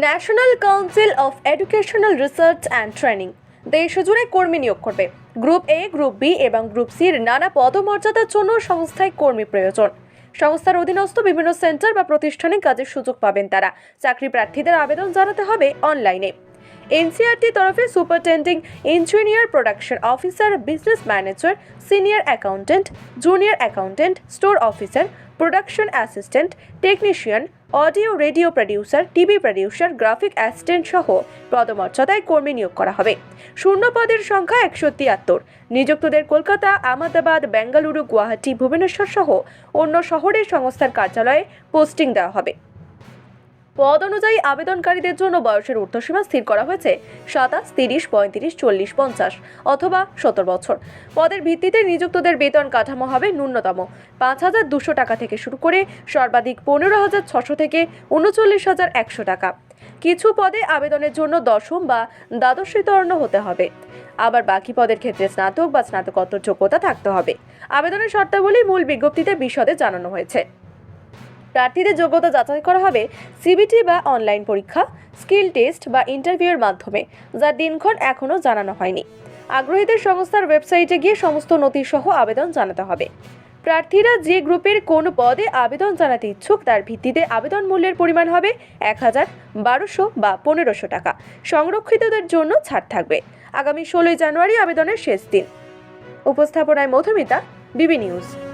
National council of educational research and training দেশজুড়ে কর্মী নিয়োগ করবে। গ্রুপ এ, গ্রুপ বি এবং গ্রুপ সির নানা পদমর্যাদার জন্য সংস্থায় কর্মী প্রয়োজন। সংস্থার অধীনস্থ বিভিন্ন সেন্টার বা প্রতিষ্ঠানে কাজের সুযোগ পাবেন তারা। চাকরি প্রার্থীদের আবেদন জানাতে হবে অনলাইনে। এনসিআরটি তরফে superintending engineer, production officer, business manager, senior accountant, junior accountant, store officer, production assistant, technician, audio radio producer, TV producer, graphic assistant সহ পদমর্যাদায় কর্মী নিয়োগ করা হবে। শূন্য পদের সংখ্যা 173। নিযুক্তদের কলকাতা, আহমেদাবাদ, বেঙ্গালুরু, গুয়াহাটি, ভুবনেশ্বর সহ অন্য শহরের সংস্থার কার্যালয়ে পোস্টিং দেওয়া হবে। পদ অনুযায়ী আবেদনকারীদের জন্য বয়সের ঊর্ধ্বসীমা স্থির করা হয়েছে 27, 30, 35, 40, 50 অথবা 70 বছর। পদের ভিত্তিতে নিযুক্তদের বেতন কাঠামো হবে ন্যূনতম 5,200 টাকা থেকে শুরু করে সর্বাধিক 15,600 থেকে 39,100 টাকা। কিছু পদে আবেদনের জন্য দশম বা দ্বাদশ তৃতীয় হতে হবে। আবার বাকি পদের ক্ষেত্রে স্নাতক বা স্নাতকোত্তর যোগ্যতা থাকতে হবে। আবেদনের শর্তাবলী মূল বিজ্ঞপ্তিতে বিশদে জানানো হয়েছে। প্রার্থীদের যোগ্যতা যাচাই করা হবে সিবিটি বা অনলাইন পরীক্ষা, স্কিল টেস্ট বা ইন্টারভিউয়ের মাধ্যমে, যার দিনক্ষণ এখনও জানানো হয়নি। আগ্রহীদের সংস্থার ওয়েবসাইটে গিয়ে সমস্ত নথি সহ আবেদন জানাতে হবে। প্রার্থীরা যে গ্রুপের কোন পদে আবেদন জানাতে ইচ্ছুক তার ভিত্তিতে আবেদন মূল্যের পরিমাণ হবে 1,000, 1,200 বা 1,500 টাকা। সংরক্ষিতদের জন্য ছাড় থাকবে। আগামী 16 জানুয়ারি আবেদনের শেষ দিন। উপস্থাপনায় মধুমিতা, বিবি নিউজ।